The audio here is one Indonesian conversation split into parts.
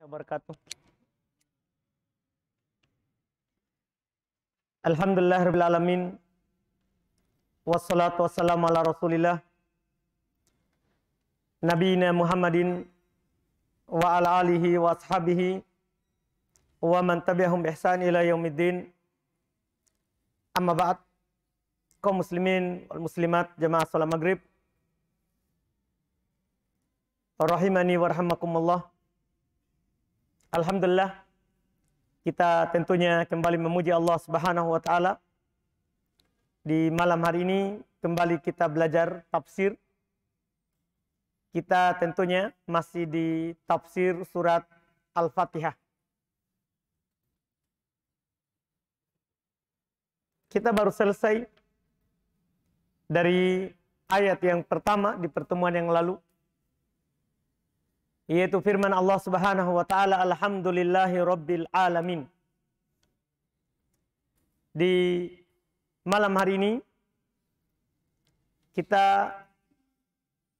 wabarakatuh. Alhamdulillahirabbil alamin. Wassalatu wassalamu ala Rasulillah nabiyina Muhammadin wa ala alihi wa ashabihi wa man tabi'ahum bi ihsan ila yaumiddin. Amma ba'd. Kaum muslimin wal muslimat jamaah salat maghrib rahimani wa rahimakumullah. Alhamdulillah, kita tentunya kembali memuji Allah Subhanahu wa taala. Di malam hari ini kembali kita belajar tafsir. Kita tentunya masih di tafsir surat Al-Fatihah. Kita baru selesai dari ayat yang pertama di pertemuan yang lalu, yaitu firman Allah Subhanahu wa taala, alhamdulillahi rabbil alamin. Di malam hari ini kita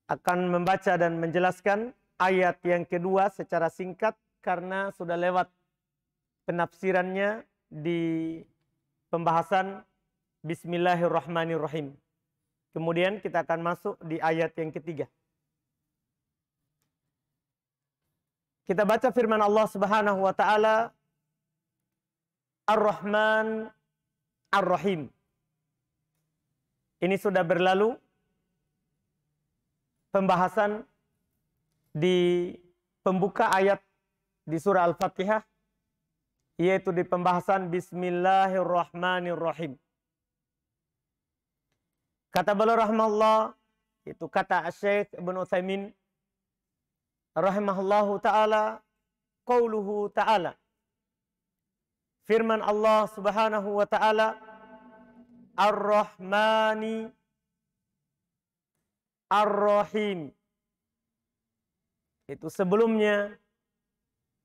akan membaca dan menjelaskan ayat yang kedua secara singkat karena sudah lewat penafsirannya di pembahasan Bismillahirrahmanirrahim. Kemudian kita akan masuk di ayat yang ketiga. Kita baca firman Allah Subhanahu wa taala, Ar-Rahman Ar-Rahim. Ini sudah berlalu pembahasan di pembuka ayat di surah Al-Fatihah, yaitu di pembahasan Bismillahirrahmanirrahim. Kata beliau rahimahullah, itu kata Syekh Ibnu Utsaimin rahimahullahu ta'ala, qauluhu ta'ala, firman Allah Subhanahu wa ta'ala, Ar-Rahmani Ar-Rahim. Itu sebelumnya,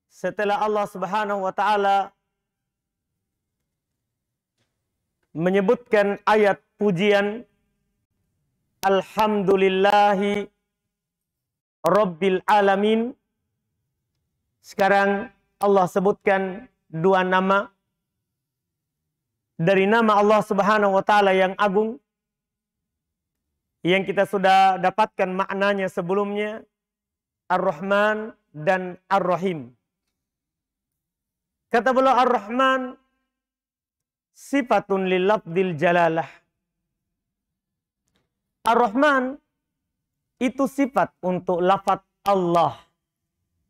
setelah Allah Subhanahu wa ta'ala menyebutkan ayat pujian Alhamdulillahi Rabbil alamin. Sekarang Allah sebutkan dua nama dari nama Allah Subhanahu wa taala yang agung, yang kita sudah dapatkan maknanya sebelumnya, Ar-Rahman dan Ar-Rahim. Kata beliau, Ar-Rahman sifatun lil lafdzil jalalah. Ar-Rahman itu sifat untuk lafaz Allah.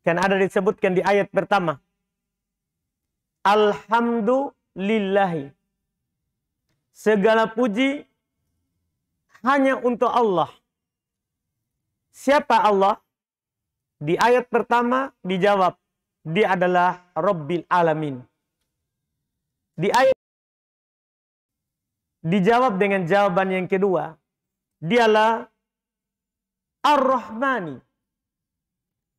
Kan ada disebutkan di ayat pertama. Alhamdulillahi. Segala puji hanya untuk Allah. Siapa Allah? Di ayat pertama dijawab, dia adalah Rabbil Alamin. Di ayat dijawab dengan jawaban yang kedua, dialah Ar-Rahmani.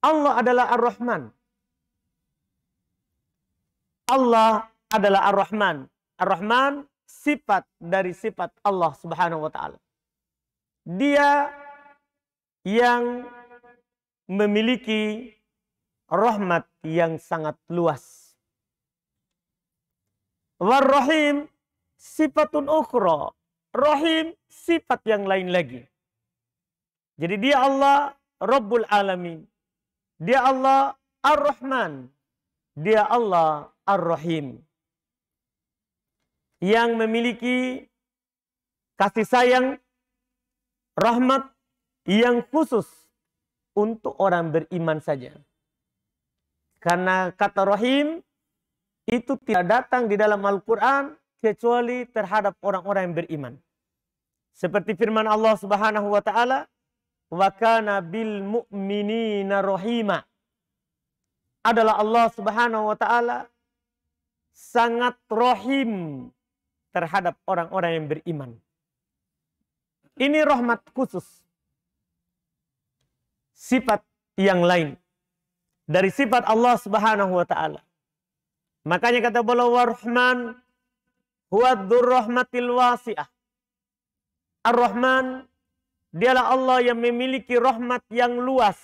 Allah adalah Ar-Rahman. Allah adalah Ar-Rahman. Ar-Rahman sifat dari sifat Allah Subhanahu wa taala. Dia yang memiliki rahmat yang sangat luas. War-Rahim sifatun ukhra. Rahim sifat yang lain lagi. Jadi dia Allah Rabbul Alamin. Dia Allah Ar-Rahman. Dia Allah Ar-Rahim. Yang memiliki kasih sayang, rahmat yang khusus untuk orang beriman saja. Karena kata Rahim itu tidak datang di dalam Al-Quran kecuali terhadap orang-orang yang beriman. Seperti firman Allah Subhanahu wa taala, wa kana bil mu'minina rahima. Adalah Allah Subhanahu wa taala sangat rahim terhadap orang-orang yang beriman. Ini rahmat khusus. Sifat yang lain dari sifat Allah Subhanahu wa taala. Makanya kata beliau, Ar-Rahman huwa dzur-rahmatil wasi'ah. Ar-Rahman, dialah Allah yang memiliki rahmat yang luas.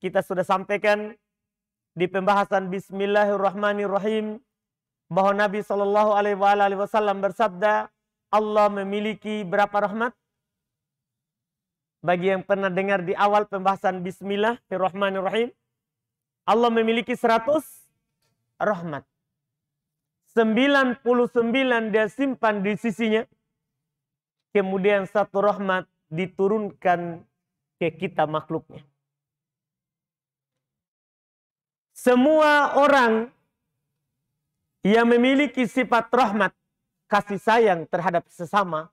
Kita sudah sampaikan di pembahasan Bismillahirrahmanirrahim bahwa Nabi Shallallahu Alaihi Wasallam bersabda, Allah memiliki berapa rahmat? Bagi yang pernah dengar di awal pembahasan Bismillahirrahmanirrahim, Allah memiliki 100 rahmat. 99 dia simpan di sisinya. Kemudian 1 rahmat diturunkan ke kita makhluknya. Semua orang yang memiliki sifat rahmat, kasih sayang terhadap sesama,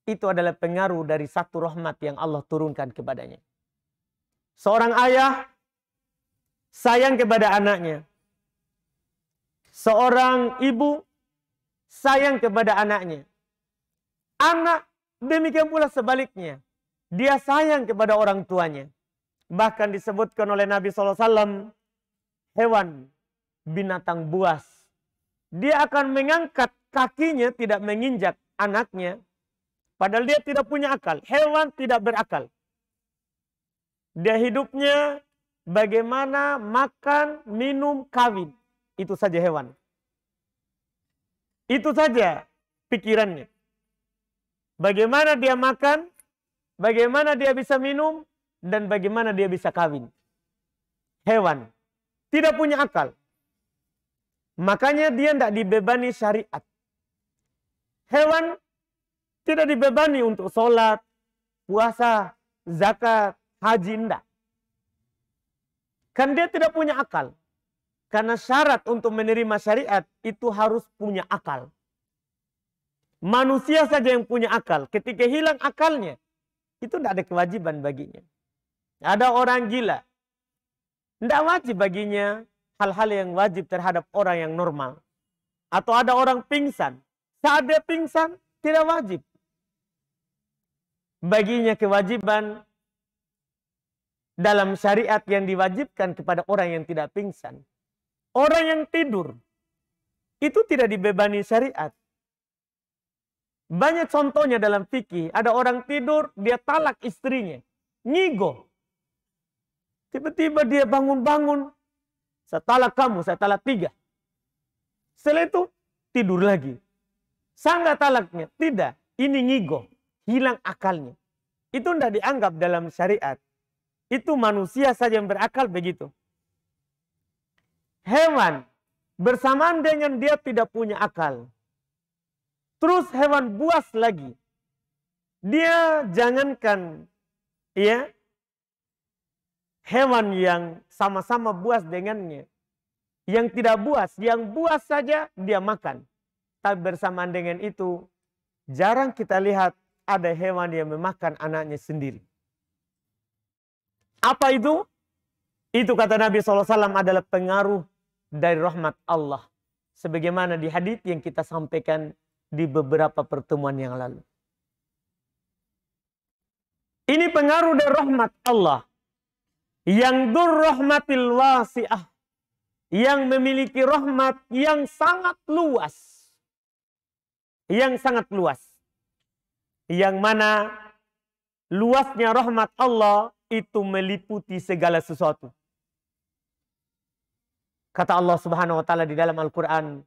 itu adalah pengaruh dari 1 rahmat yang Allah turunkan kepadanya. Seorang ayah sayang kepada anaknya. Seorang ibu sayang kepada anaknya. Anak demikian pula sebaliknya. Dia sayang kepada orang tuanya. Bahkan disebutkan oleh Nabi SAW, hewan, binatang buas, dia akan mengangkat kakinya tidak menginjak anaknya. Padahal dia tidak punya akal. Hewan tidak berakal. Dia hidupnya bagaimana makan, minum, kawin. Itu saja hewan. Itu saja pikirannya. Bagaimana dia makan, bagaimana dia bisa minum, dan bagaimana dia bisa kawin. Hewan. Tidak punya akal. Makanya dia tidak dibebani syariat. Hewan tidak dibebani untuk sholat, puasa, zakat, haji, enggak. Kan dia tidak punya akal. Karena syarat untuk menerima syariat itu harus punya akal. Manusia saja yang punya akal. Ketika hilang akalnya, itu tidak ada kewajiban baginya. Ada orang gila. Tidak wajib baginya hal-hal yang wajib terhadap orang yang normal. Atau ada orang pingsan. Saat dia pingsan, tidak wajib. Baginya kewajiban dalam syariat yang diwajibkan kepada orang yang tidak pingsan. Orang yang tidur, itu tidak dibebani syariat. Banyak contohnya dalam fikih. Ada orang tidur, dia talak istrinya. Ngigo. Tiba-tiba dia bangun-bangun. Saya talak kamu, saya talak 3. Setelah itu, tidur lagi. Sangga talaknya. Tidak, ini ngigo. Hilang akalnya. Itu tidak dianggap dalam syariat. Itu manusia saja yang berakal begitu. Hewan, bersamaan dengan dia tidak punya akal. Terus hewan buas lagi. Dia jangankan ya hewan yang sama-sama buas dengannya. Yang tidak buas, yang buas saja dia makan. Tapi bersamaan dengan itu, jarang kita lihat ada hewan yang memakan anaknya sendiri. Apa itu? Itu kata Nabi SAW adalah pengaruh dari rahmat Allah. Sebagaimana di hadits yang kita sampaikan di beberapa pertemuan yang lalu. Ini pengaruh dari rahmat Allah. Yang rahmatil wasi'ah. Yang memiliki rahmat yang sangat luas. Yang sangat luas. Yang mana luasnya rahmat Allah itu meliputi segala sesuatu. Kata Allah Subhanahu wa taala di dalam Al-Qur'an,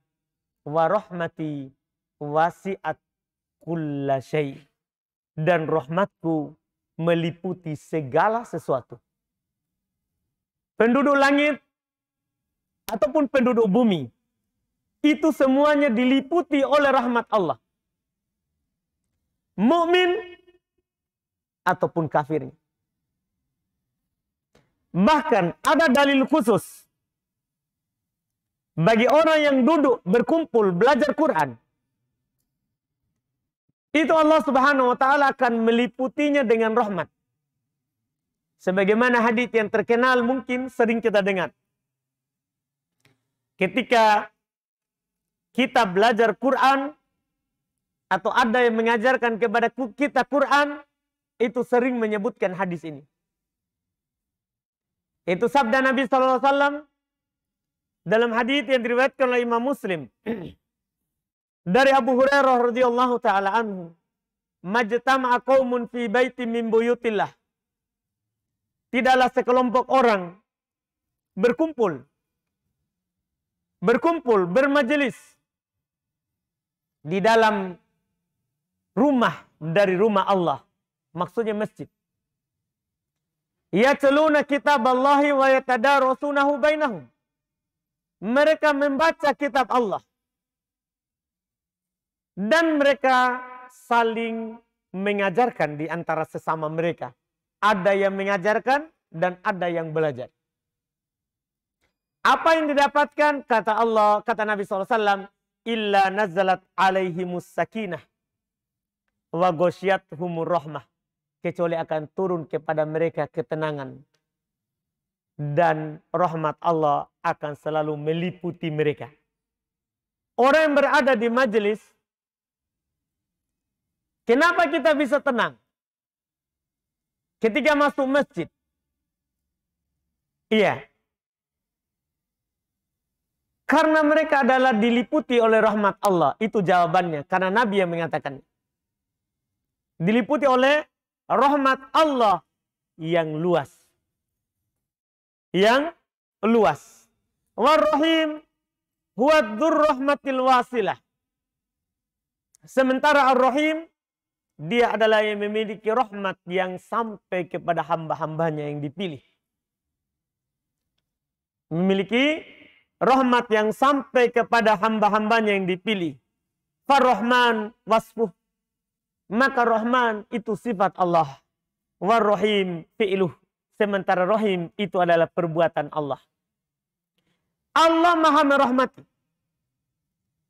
"Wa rahmati wasi'at kulla syai." Dan rahmatku meliputi segala sesuatu. Penduduk langit ataupun penduduk bumi, itu semuanya diliputi oleh rahmat Allah. Mukmin ataupun kafirnya. Bahkan ada dalil khusus bagi orang yang duduk berkumpul belajar Quran. Itu Allah Subhanahu wa taala akan meliputinya dengan rahmat. Sebagaimana hadits yang terkenal mungkin sering kita dengar. Ketika kita belajar Quran atau ada yang mengajarkan kepada kita Quran, itu sering menyebutkan hadis ini. Itu sabda Nabi SAW dalam hadis yang diriwayatkan oleh Imam Muslim dari Abu Hurairah radhiyallahu taala anhu, "Majtama'a qaumun fi baitin min buyutillah." Tidaklah sekelompok orang berkumpul, bermajelis di dalam rumah dari rumah Allah. Maksudnya masjid. Yatluna kitaballahi wa yatadarasunahu bainahum. Mereka membaca kitab Allah. Dan mereka saling mengajarkan di antara sesama mereka. Ada yang mengajarkan dan ada yang belajar. Apa yang didapatkan? Kata Allah, kata Nabi SAW, illa nazalat alaihimus sakinah wa ghasyiyatuhumur rahmah. Kecuali akan turun kepada mereka ketenangan. Dan rahmat Allah akan selalu meliputi mereka. Orang yang berada di majelis, kenapa kita bisa tenang? Ketika masuk masjid. Iya. Karena mereka adalah diliputi oleh rahmat Allah. Itu jawabannya. Karena Nabi yang mengatakan. Diliputi oleh rahmat Allah yang luas. Yang luas. War-Rahim huwa dzur-rahmatil wasilah. Sementara Ar-Rahim, dia adalah yang memiliki rahmat yang sampai kepada hamba-hambanya yang dipilih. Memiliki rahmat yang sampai kepada hamba-hambanya yang dipilih. Far-Rahman wasfuh. Maka Rahman itu sifat Allah. War-Rahim fi'luh. Sementara Rahim itu adalah perbuatan Allah. Allah maha merahmati.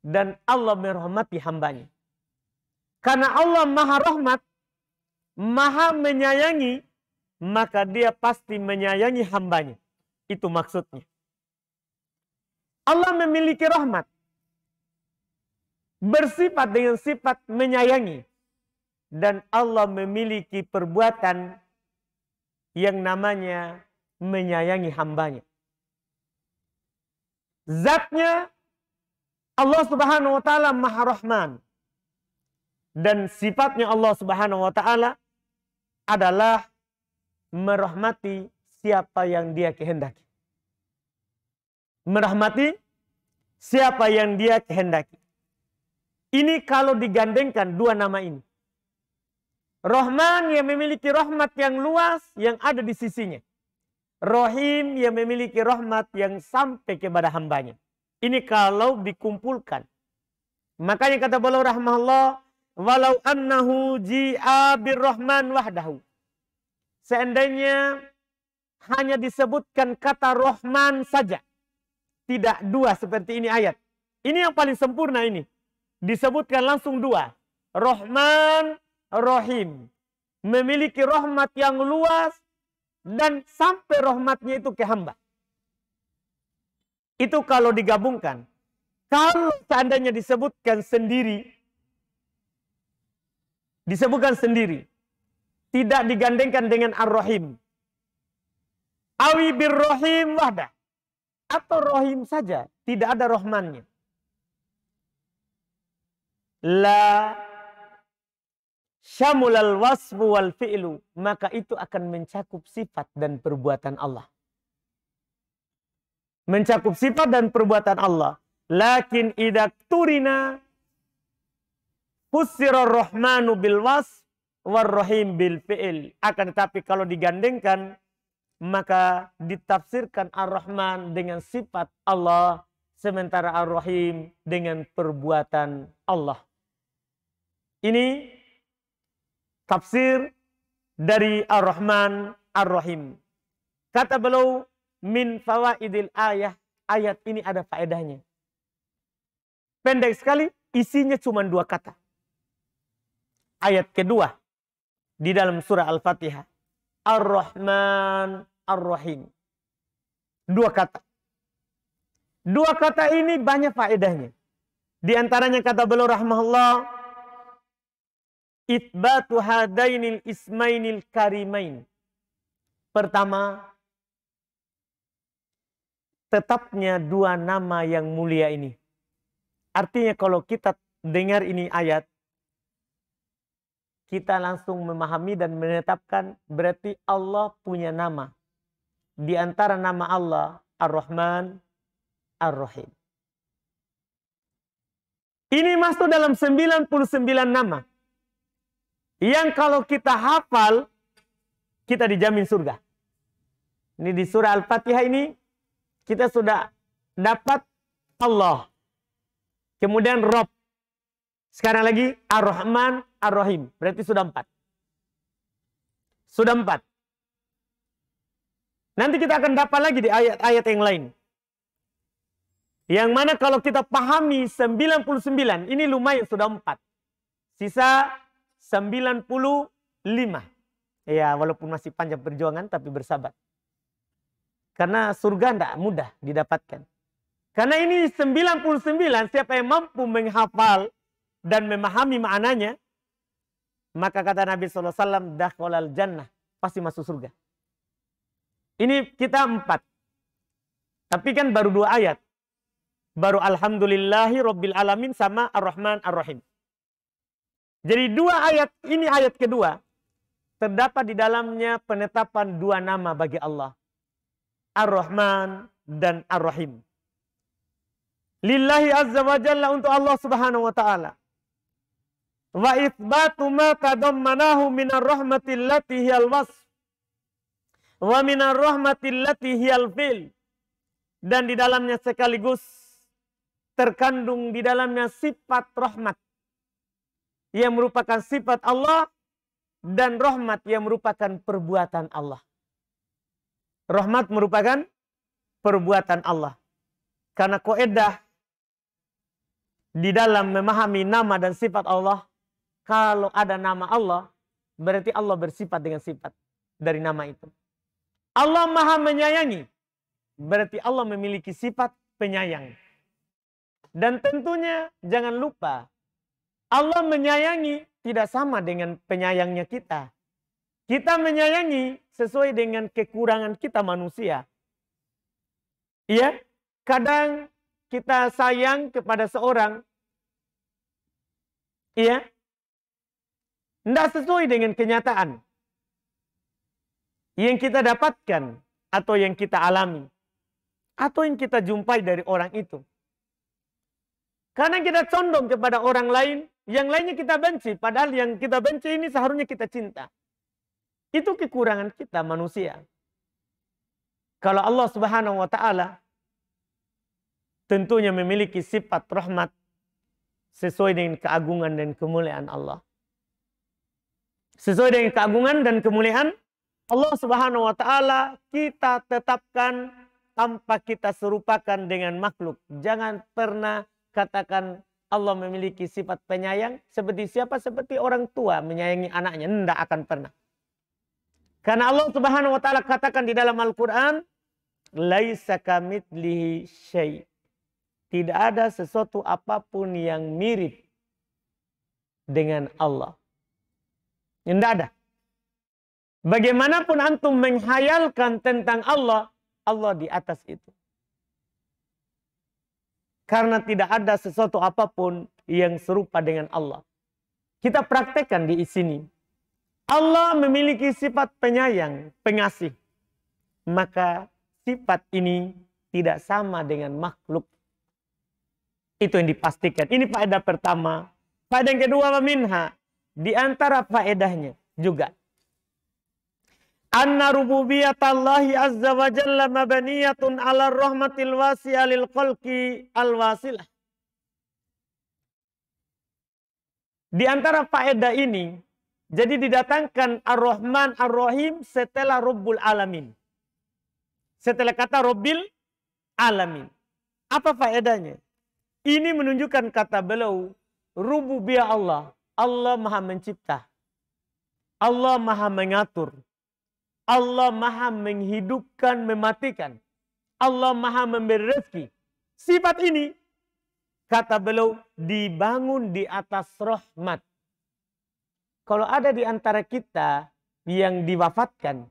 Dan Allah merahmati hambanya. Karena Allah maha rahmat, maha menyayangi, maka dia pasti menyayangi hambanya. Itu maksudnya. Allah memiliki rahmat. Bersifat dengan sifat menyayangi. Dan Allah memiliki perbuatan yang namanya menyayangi hambanya. Zatnya Allah Subhanahu wa taala Maha Rahman. Dan sifatnya Allah Subhanahu wa taala adalah merahmati siapa yang Dia kehendaki. Merahmati siapa yang Dia kehendaki. Ini kalau digandengkan dua nama ini. Rahman yang memiliki rahmat yang luas yang ada di sisinya. Rahim yang memiliki rahmat yang sampai kepada hambanya. Ini kalau dikumpulkan. Makanya kata beliau rahmatullah, walau annahu ji'a birrahman wahdahu. Seandainya hanya disebutkan kata Rahman saja. Tidak dua seperti ini ayat. Ini yang paling sempurna ini. Disebutkan langsung dua. Rahman, Rahim. Memiliki rahmat yang luas. Dan sampai rahmatnya itu ke hamba. Itu kalau digabungkan. Kalau seandainya disebutkan sendiri. Disebutkan sendiri. Tidak digandengkan dengan Ar-Rahim. Awi bir-Rahim wahdah. Atau Rahim saja. Tidak ada Rahmannya. La syamulal wasfu wal fi'lu. Maka itu akan mencakup sifat dan perbuatan Allah. Mencakup sifat dan perbuatan Allah. Lakin idak turina fussirar rahmanu bil wasf war rahim bil fi'il. Akan tetapi kalau digandengkan maka ditafsirkan Ar-Rahman dengan sifat Allah. Sementara Ar-Rahim dengan perbuatan Allah. Ini tafsir dari Ar-Rahman Ar-Rahim. Kata beliau, min fawaidil ayah. Ayat ini ada faedahnya. Pendek sekali, isinya cuma dua kata. Ayat kedua di dalam surah Al-Fatihah. Ar-Rahman Ar-Rahim. Dua kata. Dua kata ini banyak faedahnya. Di antaranya kata beliau rahmahullah, itsbatu hadainil ismainil karimain. Pertama, tetapnya dua nama yang mulia ini. Artinya kalau kita dengar ini ayat, kita langsung memahami dan menetapkan berarti Allah punya nama. Di antara nama Allah Ar-Rahman, Ar-Rahim. Ini masuk dalam 99 nama. Yang kalau kita hafal, kita dijamin surga. Ini di surah Al-Fatihah ini, kita sudah dapat Allah. Kemudian Rob. Sekarang lagi Ar-Rahman, Ar-Rahim. Berarti sudah 4. Sudah 4. Nanti kita akan dapat lagi di ayat-ayat yang lain. Yang mana kalau kita pahami 99, ini lumayan sudah 4. Sisa 95. Ya, walaupun masih panjang perjuangan, tapi bersabar. Karena surga tidak mudah didapatkan. Karena ini 99, siapa yang mampu menghafal dan memahami maknanya, maka kata Nabi SAW, dakhalal jannah, pasti masuk surga. Ini kita 4. Tapi kan baru 2 ayat. Baru Alhamdulillahi Rabbil Alamin sama Ar-Rahman Ar-Rahim. Jadi 2 ayat, ini ayat kedua. Terdapat di dalamnya penetapan 2 nama bagi Allah. Ar-Rahman dan Ar-Rahim. Lillahi azza wa jalla, untuk Allah subhanahu wa ta'ala. Wa itsbatu ma tadammanahu minar rahmatil lati hiyal wasf. Wa minar rahmatil lati hiyal fil. Dan di dalamnya sekaligus terkandung di dalamnya sifat rahmat yang merupakan sifat Allah dan rahmat yang merupakan perbuatan Allah. Rahmat merupakan perbuatan Allah. Karena kaidah di dalam memahami nama dan sifat Allah, kalau ada nama Allah, berarti Allah bersifat dengan sifat dari nama itu. Allah Maha menyayangi, berarti Allah memiliki sifat penyayang. Dan tentunya jangan lupa, Allah menyayangi tidak sama dengan penyayangnya kita. Kita menyayangi sesuai dengan kekurangan kita manusia. Iya, kadang kita sayang kepada seorang, iya, tidak sesuai dengan kenyataan yang kita dapatkan atau yang kita alami atau yang kita jumpai dari orang itu. Karena kita condong kepada orang lain, yang lainnya kita benci. Padahal yang kita benci ini seharusnya kita cinta. Itu kekurangan kita manusia. Kalau Allah subhanahu wa ta'ala tentunya memiliki sifat rahmat sesuai dengan keagungan dan kemuliaan Allah. Sesuai dengan keagungan dan kemuliaan Allah subhanahu wa ta'ala, kita tetapkan tanpa kita serupakan dengan makhluk. Jangan pernah katakan Allah memiliki sifat penyayang seperti siapa? Seperti orang tua menyayangi anaknya. Tidak akan pernah. Karena Allah subhanahu wa ta'ala katakan di dalam Al-Quran, laisa kamitslihi syai'. Tidak ada sesuatu apapun yang mirip dengan Allah. Tidak ada. Bagaimanapun antum menghayalkan tentang Allah, Allah di atas itu. Karena tidak ada sesuatu apapun yang serupa dengan Allah. Kita praktekkan di sini. Allah memiliki sifat penyayang, pengasih. Maka sifat ini tidak sama dengan makhluk. Itu yang dipastikan. Ini faedah pertama. Faedah yang kedua, minha. Di antara faedahnya juga. Anna rububiyatallahi azza wa jalla mabaniyatun ala rahmatil wasi'ah lil khalqi al-wasilah. Di antara faedah ini, jadi didatangkan Ar-Rahman Ar-Rahim setelah Rabbul Alamin. Setelah kata Rabbil Alamin. Apa faedahnya? Ini menunjukkan kata beliau, rububiyah Allah. Allah Maha mencipta. Allah Maha mengatur. Allah Maha menghidupkan, mematikan. Allah Maha memberi rezeki. Sifat ini, kata beliau, dibangun di atas rahmat. Kalau ada di antara kita yang diwafatkan,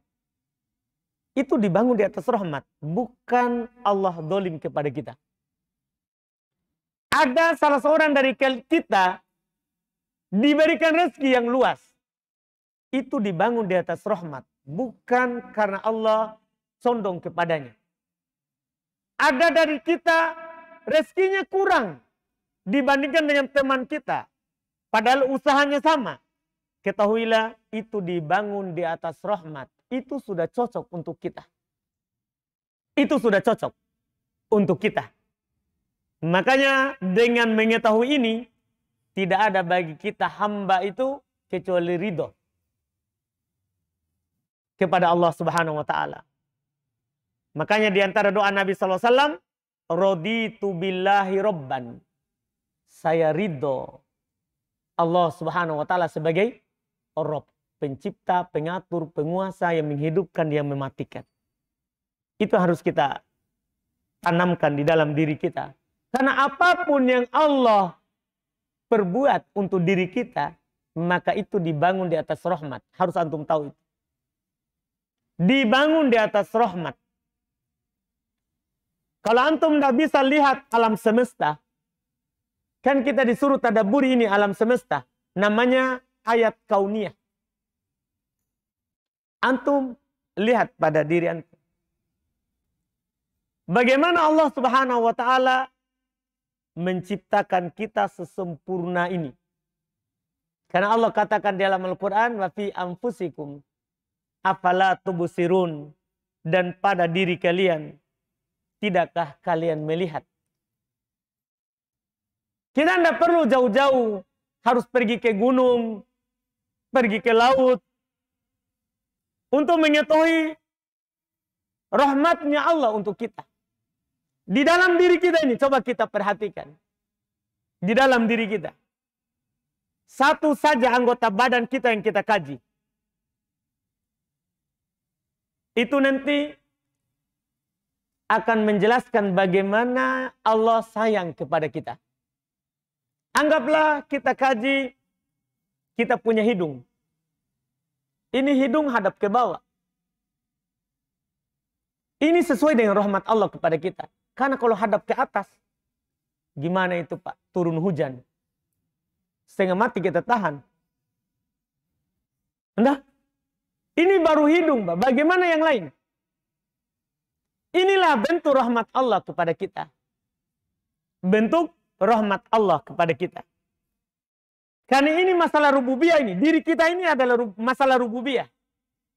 itu dibangun di atas rahmat. Bukan Allah dolim kepada kita. Ada salah seorang dari kita diberikan rezeki yang luas. Itu dibangun di atas rahmat. Bukan karena Allah condong kepadanya. ada dari kita rezekinya kurang dibandingkan dengan teman kita, padahal usahanya sama, ketahuilah itu dibangun di atas rahmat. Itu sudah cocok untuk kita. Itu sudah cocok untuk kita. Makanya dengan mengetahui ini, tidak ada bagi kita hamba itu kecuali ridho kepada Allah Subhanahu wa taala. Makanya di antara doa Nabi sallallahu alaihi wasallam, raditu billahi robban. Saya ridho Allah Subhanahu wa taala sebagai Rabb, pencipta, pengatur, penguasa yang menghidupkan, yang mematikan. Itu harus kita tanamkan di dalam diri kita. Karena apapun yang Allah perbuat untuk diri kita, maka itu dibangun di atas rahmat. Harus antum tahu itu. Dibangun di atas rahmat. Kalau antum tidak bisa lihat alam semesta, kan kita disuruh tadabburi ini alam semesta. Namanya ayat kauniyah. Antum lihat pada diri antum. Bagaimana Allah Subhanahu wa taala menciptakan kita sesempurna ini. Karena Allah katakan di dalam Al-Quran, wa fi anfusikum afala tubsirun, dan pada diri kalian tidakkah kalian melihat? Kita tidak perlu jauh-jauh harus pergi ke gunung, pergi ke laut untuk mengetahui rahmatnya Allah untuk kita. Di dalam diri kita ini, coba kita perhatikan. Di dalam diri kita. Satu saja anggota badan kita yang kita kaji. Itu nanti akan menjelaskan bagaimana Allah sayang kepada kita. Anggaplah kita kaji, kita punya hidung. Ini hidung hadap ke bawah. Ini sesuai dengan rahmat Allah kepada kita. Karena kalau hadap ke atas, gimana itu Pak? Turun hujan. Setengah mati kita tahan. Nah, ini baru hidung Pak. Bagaimana yang lain? Inilah bentuk rahmat Allah kepada kita. Bentuk rahmat Allah kepada kita. Karena ini masalah rububiyah ini. Diri kita ini adalah masalah rububiyah.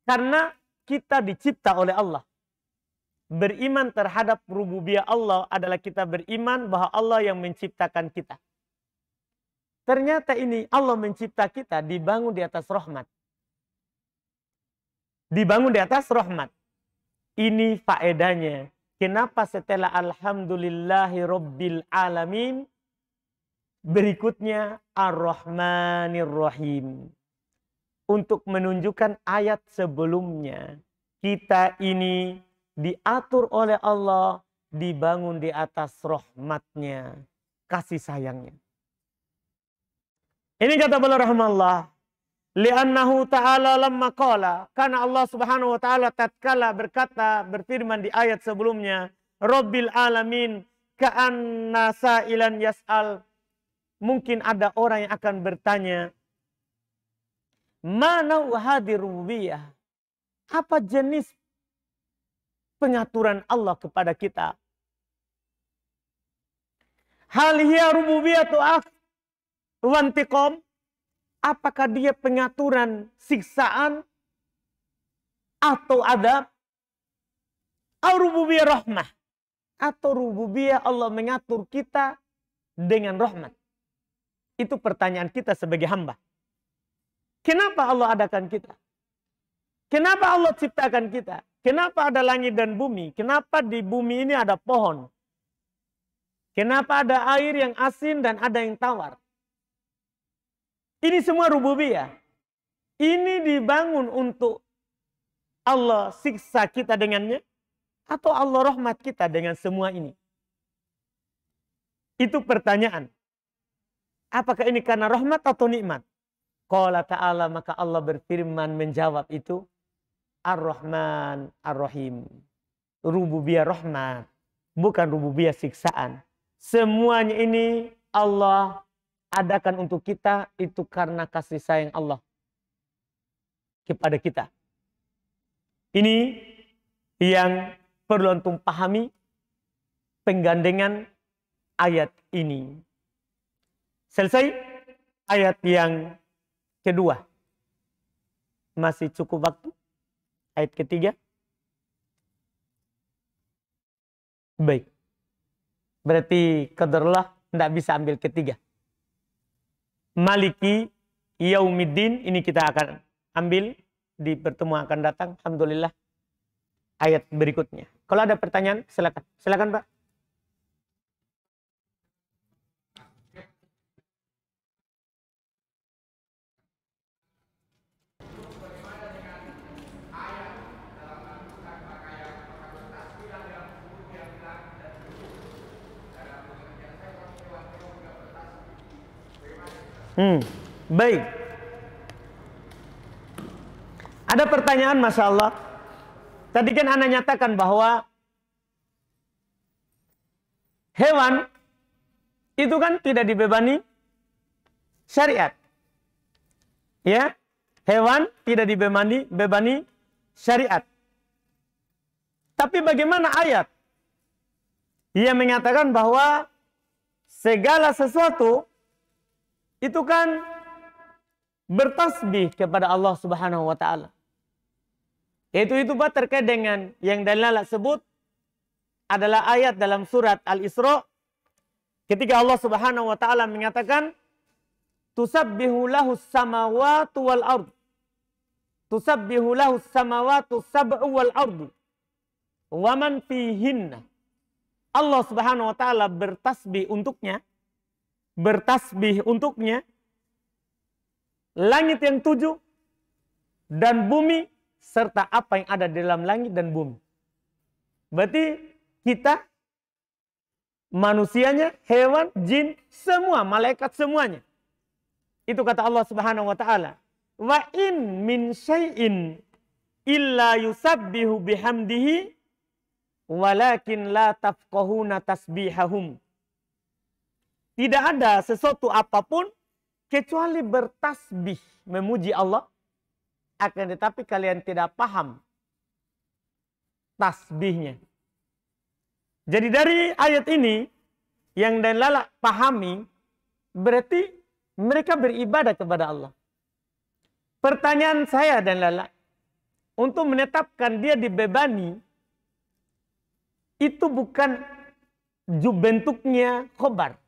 Karena kita dicipta oleh Allah. Beriman terhadap rububiyah Allah adalah kita beriman bahwa Allah yang menciptakan kita. Ternyata ini Allah mencipta kita dibangun di atas rahmat. Dibangun di atas rahmat. Ini faedahnya. Kenapa setelah alhamdulillahi rabbil alamin, berikutnya ar-Rahmanir Rahim. Untuk menunjukkan ayat sebelumnya. Kita ini diatur oleh Allah, dibangun di atas rahmatnya, kasih sayangnya. Ini kata beliau rahimahullah, li'annahu ta'ala lamma qala, karena Allah Subhanahu wa taala tatkala berkata, berfirman di ayat sebelumnya, Rabbil alamin, ka'anna sa'ilan yas'al. Mungkin ada orang yang akan bertanya, mana hadir rububiyah? Apa jenis pengaturan Allah kepada kita? Hal hiya rububiyatu wa intiqam? Apakah dia pengaturan siksaan atau adab? Atau rububiyah rahmah? Atau rububiyah Allah mengatur kita dengan rahmat? Itu pertanyaan kita sebagai hamba. Kenapa Allah adakan kita? Kenapa Allah ciptakan kita? Kenapa ada langit dan bumi? Kenapa di bumi ini ada pohon? Kenapa ada air yang asin dan ada yang tawar? Ini semua rububiyah. Ini dibangun untuk Allah siksa kita dengannya, atau Allah rahmat kita dengan semua ini? Itu pertanyaan. Apakah ini karena rahmat atau nikmat? Qala ta'ala, maka Allah berfirman menjawab itu, Ar-Rahman Ar-Rahim. Rububiyah rahmat, bukan rububiyah siksaan. Semuanya ini Allah adakan untuk kita itu karena kasih sayang Allah kepada kita. Ini yang perlu antum pahami penggandengan ayat ini. Selesai ayat yang kedua. Masih cukup waktu. Ayat ketiga. Baik. Berarti qadarullah tidak bisa ambil ketiga. Maliki Yaumiddin ini kita akan ambil di pertemuan akan datang. Alhamdulillah. Ayat berikutnya. Kalau ada pertanyaan, silakan. Silakan, Pak. Baik. Ada pertanyaan, Masya Allah. Tadi kan Anda nyatakan bahwa hewan itu kan tidak dibebani syariat. Ya, hewan tidak dibebani syariat. Tapi bagaimana ayat yang mengatakan bahwa segala sesuatu itu kan bertasbih kepada Allah Subhanahu wa taala. Itu Pak terkait dengan yang Dalala sebut adalah ayat dalam surat Al-Isra ketika Allah Subhanahu wa taala mengatakan tusabbihu lahus samawati wal ard. Tusabbihu lahus samawati sab'u wal ard. Wa man fihinna. Allah Subhanahu wa taala bertasbih untuknya langit yang 7 dan bumi serta apa yang ada di dalam langit dan bumi. Berarti kita manusianya, hewan, jin, semua, malaikat semuanya. Itu kata Allah Subhanahu wa taala. Wa in min syai'in illa yusabbihu bihamdihi walakin la tafqahuna tasbihahum. Tidak ada sesuatu apapun kecuali bertasbih memuji Allah, akan tetapi kalian tidak paham tasbihnya. Jadi dari ayat ini yang Dalala pahami berarti mereka beribadah kepada Allah. Pertanyaan saya Dalala, untuk menetapkan dia dibebani itu bukan bentuknya khobar.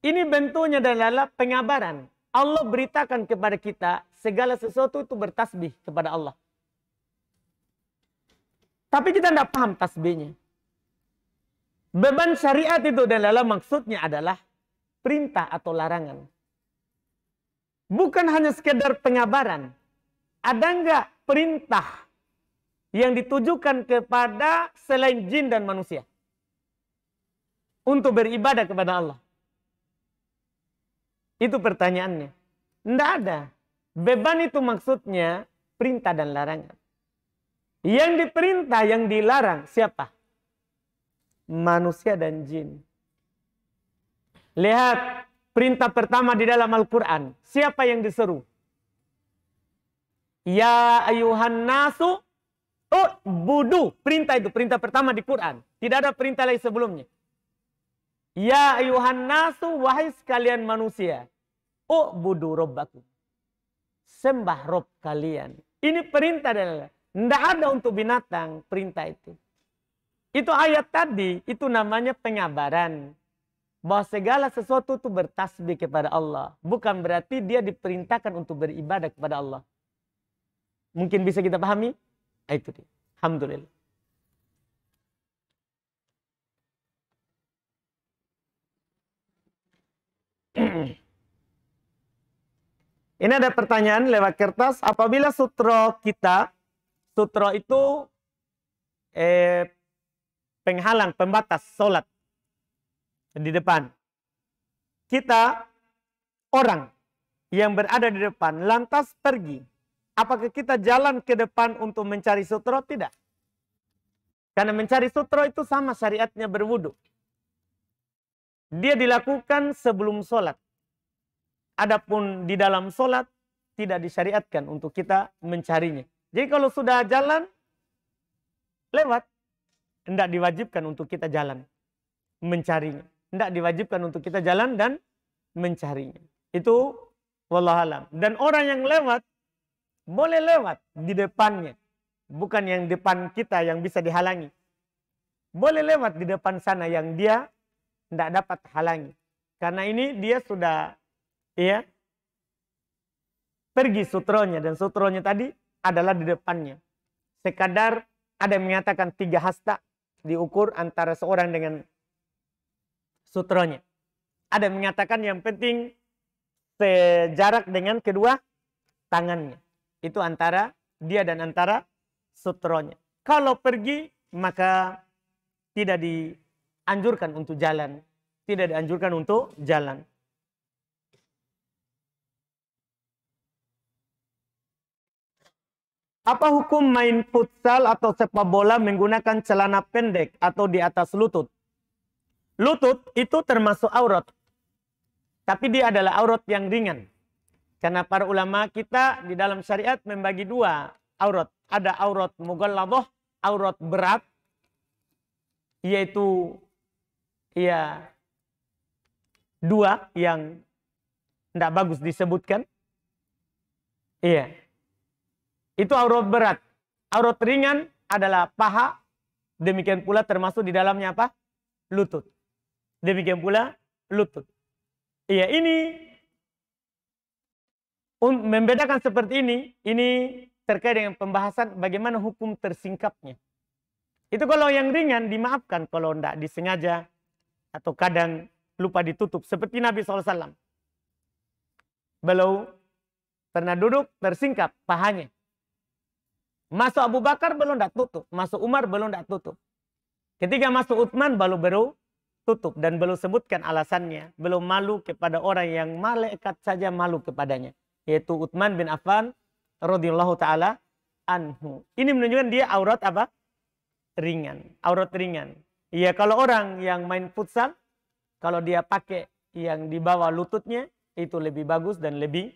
Ini bentuknya adalah pengabaran. Allah beritakan kepada kita segala sesuatu itu bertasbih kepada Allah. Tapi kita tidak paham tasbihnya. Beban syariat itu adalah maksudnya adalah perintah atau larangan. Bukan hanya sekedar pengabaran. Ada enggak perintah yang ditujukan kepada selain jin dan manusia untuk beribadah kepada Allah? Itu pertanyaannya. Tidak ada. Beban itu maksudnya perintah dan larangan. Yang diperintah, yang dilarang siapa? Manusia dan jin. Lihat perintah pertama di dalam Al-Quran. Siapa yang diseru? Ya ayuhan nasu u'budu. Perintah itu, perintah pertama di Quran. Tidak ada perintah lain sebelumnya. Ya ayuhan nasu, wahai sekalian manusia. U'budu robbakum. Sembah Rob kalian. Ini perintah adalah. Tidak ada untuk binatang perintah itu. Itu ayat tadi, itu namanya pengabaran. Bahwa segala sesuatu itu bertasbih kepada Allah. Bukan berarti dia diperintahkan untuk beribadah kepada Allah. Mungkin bisa kita pahami? Itu dia. Alhamdulillah. Ini ada pertanyaan lewat kertas. Apabila sutra kita, sutra itu penghalang, pembatas sholat di depan. Kita, orang yang berada di depan, lantas pergi. Apakah kita jalan ke depan untuk mencari sutra? Tidak. Karena mencari sutra itu sama syariatnya berwudu. Dia dilakukan sebelum sholat. Adapun di dalam sholat tidak disyariatkan untuk kita mencarinya. Jadi kalau sudah jalan, lewat. Tidak diwajibkan untuk kita jalan. mencarinya. Tidak diwajibkan untuk kita jalan dan mencarinya. Itu wallahualam. Dan orang yang lewat, boleh lewat di depannya. Bukan yang depan kita yang bisa dihalangi. Boleh lewat di depan sana yang dia tidak dapat halangi. Karena ini dia sudah ya pergi sutronya. Dan sutronya tadi adalah di depannya. Sekadar ada yang mengatakan 3 hasta diukur antara seorang dengan sutronya. Ada yang mengatakan yang penting sejarak dengan kedua tangannya. Itu antara dia dan antara sutronya. Kalau pergi maka tidak dianjurkan untuk jalan. Tidak dianjurkan untuk jalan. Apa hukum main futsal atau sepak bola menggunakan celana pendek atau di atas lutut? Lutut itu termasuk aurat. Tapi dia adalah aurat yang ringan. Karena para ulama kita di dalam syariat membagi 2 aurat. Ada aurat mughalladhah, aurat berat. Yaitu ya 2 yang tidak bagus disebutkan. Iya. Itu aurat berat. Aurat ringan adalah paha. Demikian pula termasuk di dalamnya apa? Lutut. Demikian pula lutut. Iya, ini membedakan seperti ini terkait dengan pembahasan bagaimana hukum tersingkapnya. Itu kalau yang ringan dimaafkan kalau tidak disengaja atau kadang lupa ditutup. Seperti Nabi SAW. Beliau pernah duduk tersingkap pahanya. Masuk Abu Bakar belum tidak tutup. Masuk Umar belum tidak tutup. Ketika masuk Utsman baru tutup. Dan belum sebutkan alasannya. Belum malu kepada orang yang malaikat saja malu kepadanya. Yaitu Utsman bin Affan radhiyallahu ta'ala anhu. Ini menunjukkan dia aurat apa? Ringan. Aurat ringan. Ya kalau orang yang main futsal, kalau dia pakai yang di bawah lututnya, itu lebih bagus dan lebih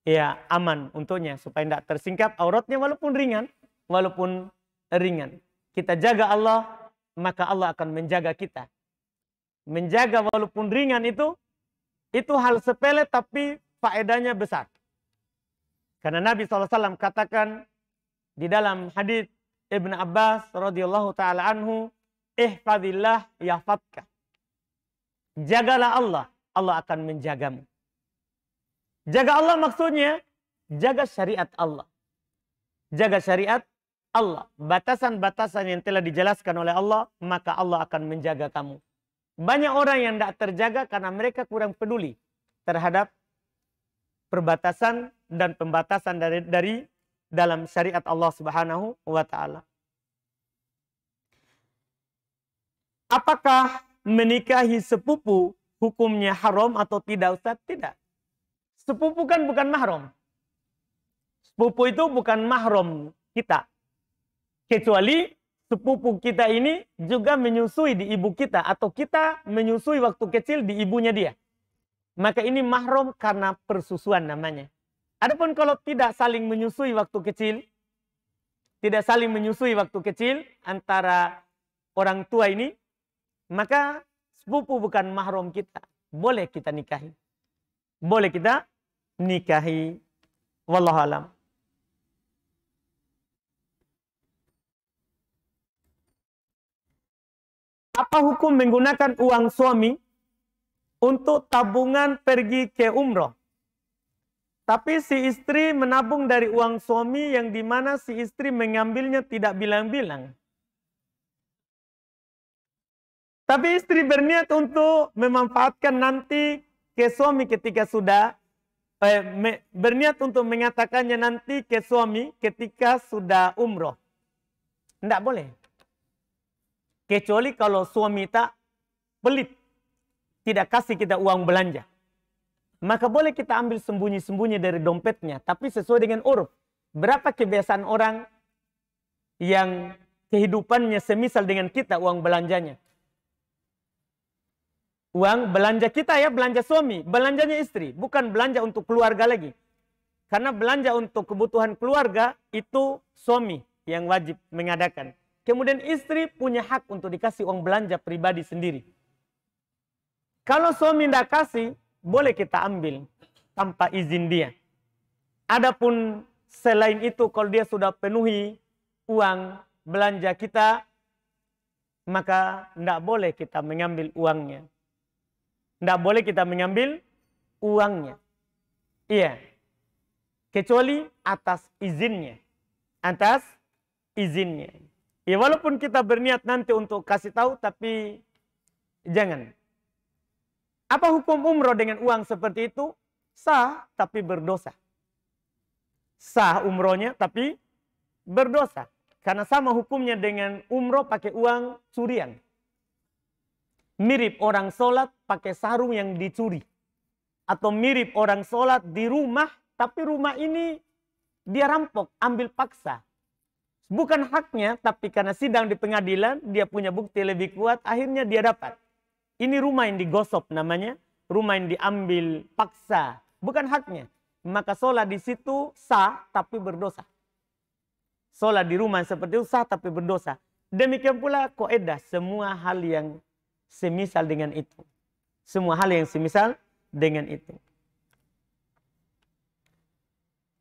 ya aman untuknya. Supaya tidak tersingkap auratnya walaupun ringan. Walaupun ringan. Kita jaga Allah, maka Allah akan menjaga kita. Menjaga walaupun ringan itu hal sepele tapi faedahnya besar. Karena Nabi SAW katakan di dalam hadis Ibn Abbas radhiyallahu ta'ala anhu, ihfadillah yahfadka. Jagalah Allah, Allah akan menjagamu. Jaga Allah maksudnya, jaga syariat Allah. Jaga syariat Allah. Batasan-batasan yang telah dijelaskan oleh Allah, maka Allah akan menjaga kamu. Banyak orang yang tidak terjaga karena mereka kurang peduli terhadap perbatasan dan pembatasan dari dalam syariat Allah Subhanahu wa ta'ala. Apakah menikahi sepupu hukumnya haram atau tidak, Ustaz? Tidak. Sepupu kan bukan mahram. Sepupu itu bukan mahram kita. Kecuali sepupu kita ini juga menyusui di ibu kita. Atau kita menyusui waktu kecil di ibunya dia. Maka ini mahram karena persusuan namanya. Adapun kalau tidak saling menyusui waktu kecil. Tidak saling menyusui waktu kecil antara orang tua ini. Maka sepupu bukan mahram kita. Boleh kita nikahi. Boleh kita nikahi. Wallahu alam. Apa hukum menggunakan uang suami untuk tabungan pergi ke umroh? Tapi si istri menabung dari uang suami yang dimana si istri mengambilnya tidak bilang-bilang. Tapi istri berniat untuk memanfaatkan nanti ke suami ketika sudah berniat untuk mengatakannya nanti ke suami ketika sudah umroh. Tidak boleh. Kecuali kalau suami tak pelit. Tidak kasih kita uang belanja. Maka boleh kita ambil sembunyi-sembunyi dari dompetnya. Tapi sesuai dengan uruf. Berapa kebiasaan orang yang kehidupannya semisal dengan kita uang belanjanya. Uang belanja kita ya, belanja suami. Belanjanya istri. Bukan belanja untuk keluarga lagi. Karena belanja untuk kebutuhan keluarga itu suami yang wajib mengadakan. Kemudian istri punya hak untuk dikasih uang belanja pribadi sendiri. Kalau suami tidak kasih, boleh kita ambil tanpa izin dia. Adapun selain itu, kalau dia sudah penuhi uang belanja kita, maka tidak boleh kita mengambil uangnya. Tidak boleh kita mengambil uangnya. Iya. Kecuali atas izinnya. Atas izinnya. Ya, walaupun kita berniat nanti untuk kasih tahu, tapi jangan. Apa hukum umroh dengan uang seperti itu? Sah, tapi berdosa. Sah umrohnya, tapi berdosa. Karena sama hukumnya dengan umroh pakai uang curian. Mirip orang sholat pakai sarung yang dicuri. Atau mirip orang sholat di rumah, tapi rumah ini dia rampok, ambil paksa. Bukan haknya, tapi karena sidang di pengadilan, dia punya bukti lebih kuat, akhirnya dia dapat. Ini rumah yang digosok namanya, rumah yang diambil paksa. Bukan haknya. Maka sholat di situ sah, tapi berdosa. Sholat di rumah seperti itu sah, tapi berdosa. Demikian pula kaidah semua hal yang semisal dengan itu. Semua hal yang semisal dengan itu.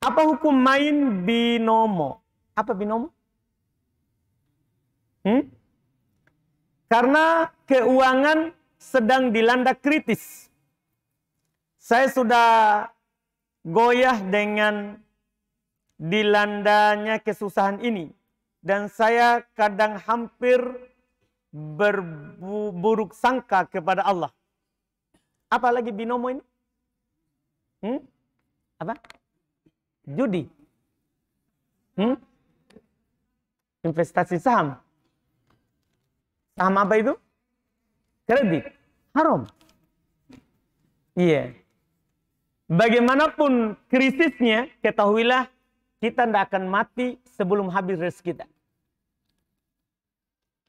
Apa hukum main binomo? Apa binomo? Karena keuangan sedang dilanda kritis. Saya sudah goyah dengan dilandanya kesusahan ini. Dan saya kadang hampir berburuk sangka kepada Allah. Apalagi binomo ini? Apa? Judi. Investasi saham. Saham apa itu? Kredit. Haram. Iya. Bagaimanapun krisisnya, ketahuilah kita tidak akan mati sebelum habis rezeki kita.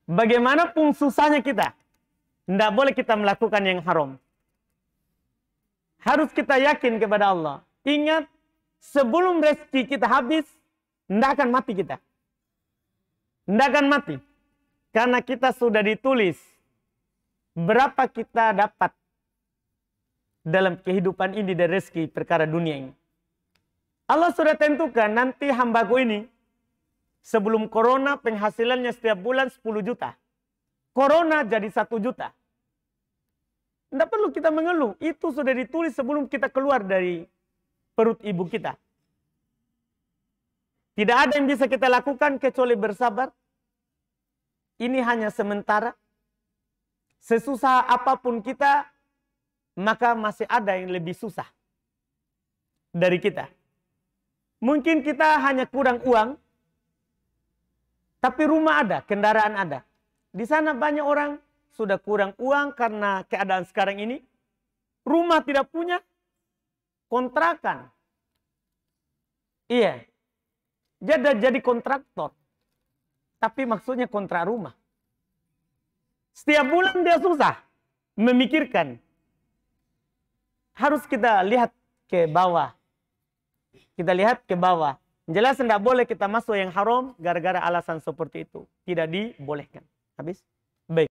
Bagaimanapun susahnya kita, tidak boleh kita melakukan yang haram. Harus kita yakin kepada Allah. Ingat, sebelum rezeki kita habis, tidak akan mati kita. Tidak akan mati. Karena kita sudah ditulis berapa kita dapat dalam kehidupan ini dari rezeki perkara dunia ini. Allah sudah tentukan nanti hambaku ini sebelum corona penghasilannya setiap bulan 10 juta. Corona jadi 1 juta. Tidak perlu kita mengeluh. Itu sudah ditulis sebelum kita keluar dari perut ibu kita. Tidak ada yang bisa kita lakukan kecuali bersabar. Ini hanya sementara. Sesusah apapun kita, maka masih ada yang lebih susah dari kita. Mungkin kita hanya kurang uang, tapi rumah ada, kendaraan ada. Di sana banyak orang sudah kurang uang karena keadaan sekarang ini. Rumah tidak punya, kontrakan. Iya, jadi kontraktor. Tapi maksudnya kontrak rumah. Setiap bulan dia susah memikirkan. Harus kita lihat ke bawah. Kita lihat ke bawah. Jelas tidak boleh kita masuk yang haram gara-gara alasan seperti itu. Tidak dibolehkan. Habis? Baik.